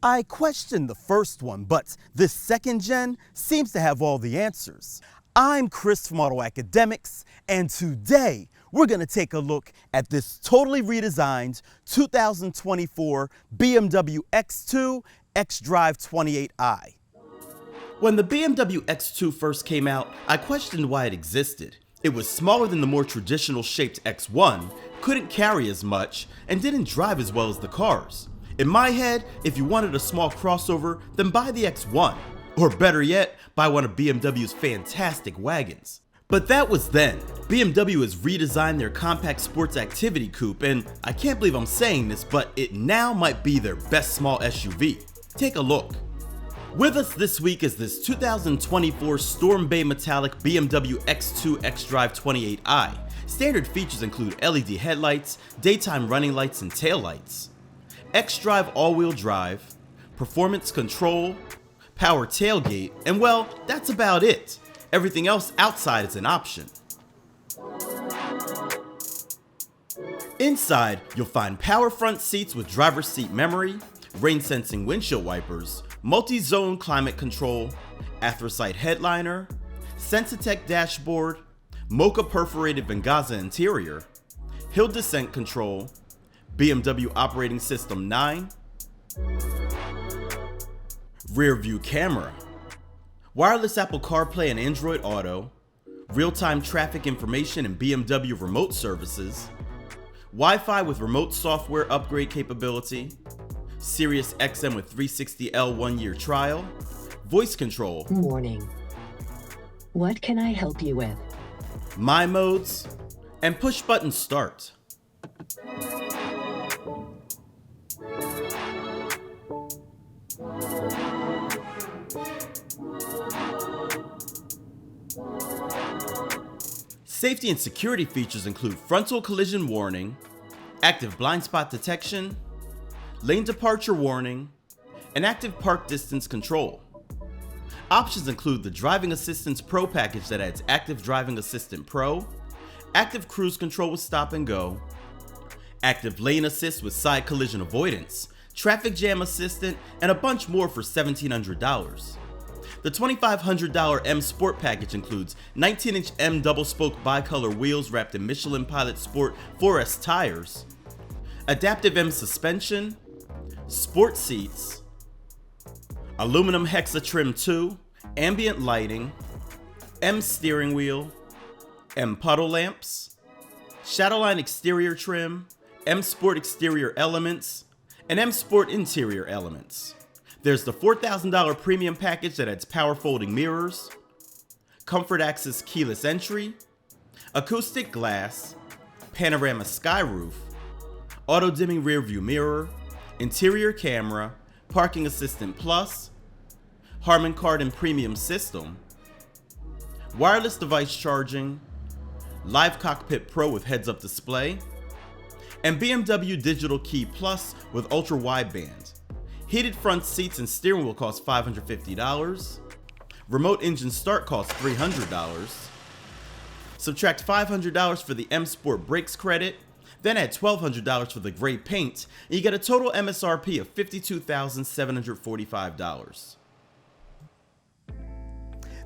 I questioned the first one, but this second gen seems to have all the answers. I'm Chris from AutoAcademics, and today we're going to take a look at this totally redesigned 2024 BMW X2 xDrive28i. When the BMW X2 first came out, I questioned why it existed. It was smaller than the more traditional shaped X1, couldn't carry as much, and didn't drive as well as the cars. In my head, if you wanted a small crossover, then buy the X1. Or better yet, buy one of BMW's fantastic wagons. But that was then. BMW has redesigned their compact sports activity coupe, and I can't believe I'm saying this, but it now might be their best small SUV. Take a look. With us this week is this 2024 Storm Bay Metallic BMW X2 xDrive28i. Standard features include LED headlights, daytime running lights, and taillights. xDrive all-wheel drive, performance control, power tailgate, and well, that's about it. Everything else outside is an option. Inside, you'll find power front seats with driver's seat memory, rain-sensing windshield wipers, multi-zone climate control, anthracite headliner, Sensitech dashboard, mocha perforated Banga interior, hill descent control, BMW operating system 9, rear view camera, wireless Apple CarPlay and Android Auto, real-time traffic information and BMW remote services, Wi-Fi with remote software upgrade capability, Sirius XM with 360L 1-year trial, voice control. Warning. What can I help you with? My modes, and push button start. Safety and security features include frontal collision warning, active blind spot detection, lane departure warning, and active park distance control. Options include the Driving Assistance Pro package that adds Active Driving Assistant Pro, active cruise control with stop and go, active lane assist with side collision avoidance, traffic jam assistant, and a bunch more for $1,700. The $2,500 M.S.R.P package includes 19-inch M double-spoke bicolor wheels wrapped in Michelin Pilot Sport 4S tires, adaptive M suspension, sport seats, aluminum Hexa trim 2, ambient lighting, M steering wheel, M puddle lamps, Shadowline exterior trim, M Sport exterior elements, and M Sport interior elements. There's the $4,000 premium package that adds power folding mirrors, comfort access keyless entry, acoustic glass, panorama sky roof, auto dimming rear view mirror, interior camera, parking assistant plus, Harman Kardon premium system, wireless device charging, Live Cockpit Pro with heads-up display, and BMW Digital Key Plus with ultra wideband. Heated front seats and steering wheel cost $550. Remote engine start costs $300. Subtract $500 for the M.S.R.P brakes credit, then add $1,200 for the gray paint, and you get a total M.S.R.P of $52,745.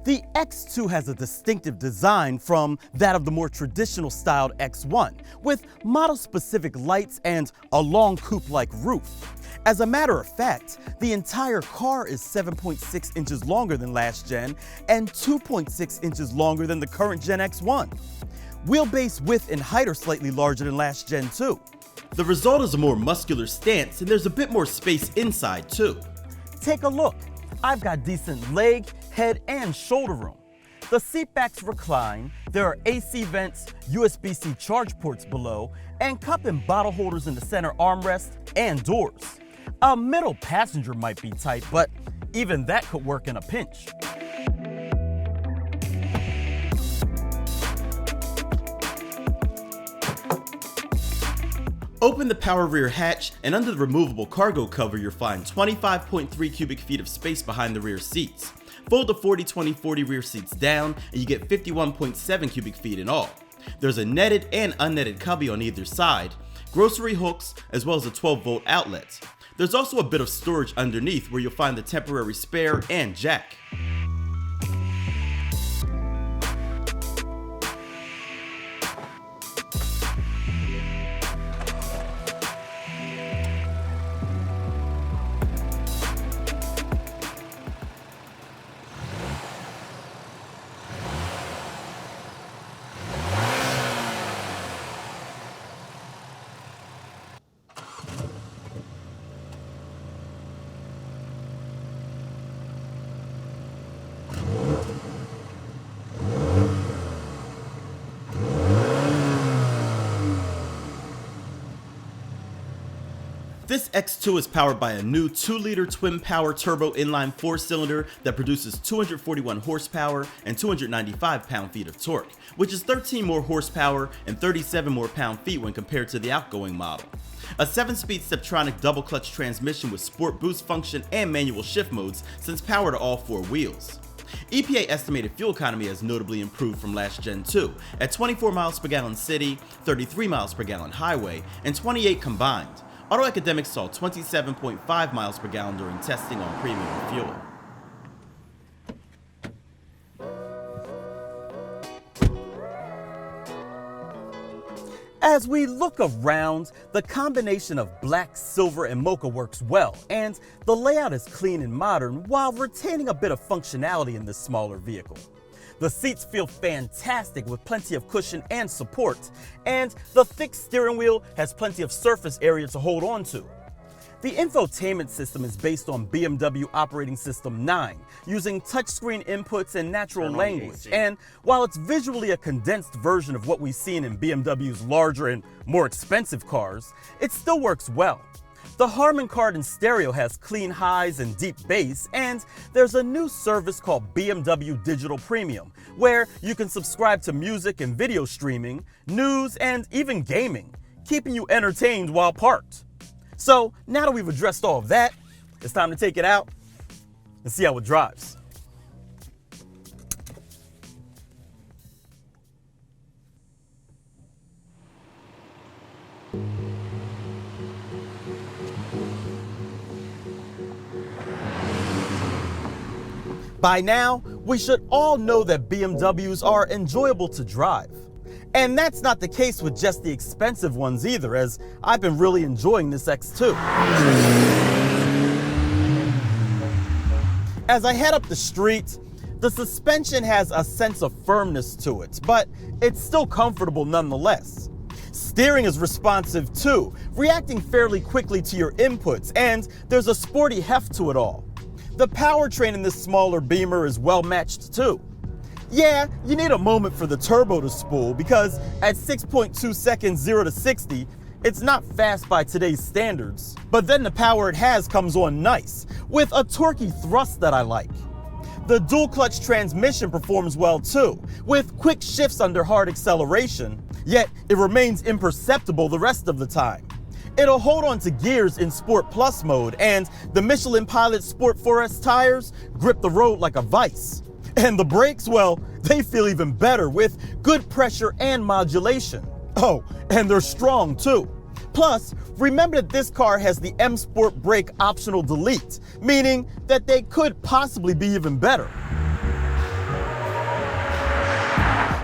The X2 has a distinctive design from that of the more traditional styled X1, with model-specific lights and a long coupe-like roof. As a matter of fact, the entire car is 7.6 inches longer than last gen and 2.6 inches longer than the current Gen X1. Wheelbase width and height are slightly larger than last gen too. The result is a more muscular stance, and there's a bit more space inside too. Take a look. I've got decent leg, head, and shoulder room. The seat backs recline, there are AC vents, USB-C charge ports below, and cup and bottle holders in the center armrest and doors. A middle passenger might be tight, but even that could work in a pinch. Open the power rear hatch, and under the removable cargo cover you'll find 25.3 cubic feet of space behind the rear seats. Fold the 40-20-40 rear seats down and you get 51.7 cubic feet in all. There's a netted and unnetted cubby on either side, grocery hooks, as well as a 12-volt outlet. There's also a bit of storage underneath where you'll find the temporary spare and jack. This X2 is powered by a new 2-liter twin-power turbo inline 4-cylinder that produces 241 horsepower and 295 pound-feet of torque, which is 13 more horsepower and 37 more pound-feet when compared to the outgoing model. A 7-speed Steptronic double-clutch transmission with sport boost function and manual shift modes sends power to all 4 wheels. EPA estimated fuel economy has notably improved from last Gen 2 at 24 miles per gallon city, 33 miles per gallon highway, and 28 combined. AutoAcademics saw 27.5 miles per gallon during testing on premium fuel. As we look around, the combination of black, silver, and mocha works well, and the layout is clean and modern while retaining a bit of functionality in this smaller vehicle. The seats feel fantastic with plenty of cushion and support, and the thick steering wheel has plenty of surface area to hold on to. The infotainment system is based on BMW Operating System 9, using touchscreen inputs and natural language, and while it's visually a condensed version of what we've seen in BMW's larger and more expensive cars, it still works well. The Harman Kardon stereo has clean highs and deep bass, and there's a new service called BMW Digital Premium, where you can subscribe to music and video streaming, news, and even gaming, keeping you entertained while parked. So now that we've addressed all of that, it's time to take it out and see how it drives. By now, we should all know that BMWs are enjoyable to drive. And that's not the case with just the expensive ones either, as I've been really enjoying this X2. As I head up the street, the suspension has a sense of firmness to it, but it's still comfortable nonetheless. Steering is responsive too, reacting fairly quickly to your inputs, and there's a sporty heft to it all. The powertrain in this smaller Beamer is well matched too. Yeah, you need a moment for the turbo to spool because at 6.2 seconds 0 to 60, it's not fast by today's standards. But then the power it has comes on nice, with a torquey thrust that I like. The dual clutch transmission performs well too, with quick shifts under hard acceleration, yet it remains imperceptible the rest of the time. It'll hold on to gears in Sport Plus mode, and the Michelin Pilot Sport 4S tires grip the road like a vice. And the brakes, well, they feel even better with good pressure and modulation. Oh, and they're strong too. Plus, remember that this car has the M.S.R.P brake optional delete, meaning that they could possibly be even better.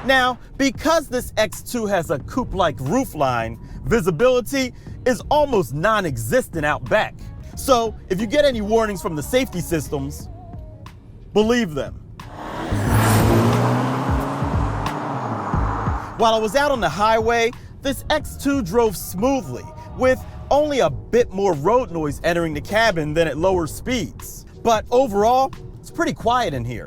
Now, because this X2 has a coupe-like roofline, visibility is almost non-existent out back. So if you get any warnings from the safety systems, believe them. While I was out on the highway, this X2 drove smoothly, with only a bit more road noise entering the cabin than at lower speeds. But overall, it's pretty quiet in here.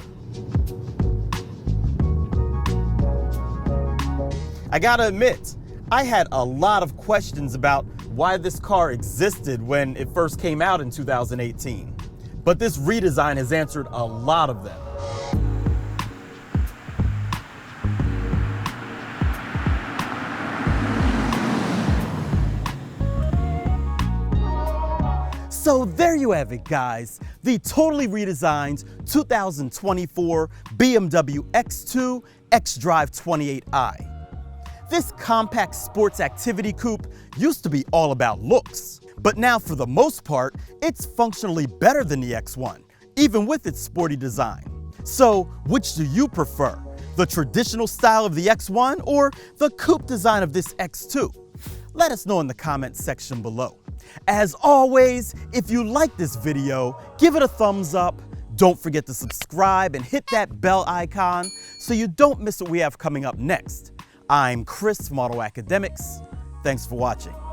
I gotta admit, I had a lot of questions about why this car existed when it first came out in 2018. But this redesign has answered a lot of them. So there you have it, guys. The totally redesigned 2024 BMW X2 xDrive28i. This compact sports activity coupe used to be all about looks, but now for the most part, it's functionally better than the X1, even with its sporty design. So, which do you prefer? The traditional style of the X1 or the coupe design of this X2? Let us know in the comments section below. As always, if you like this video, give it a thumbs up. Don't forget to subscribe and hit that bell icon so you don't miss what we have coming up next. I'm Chris from AutoAcademics. Thanks for watching.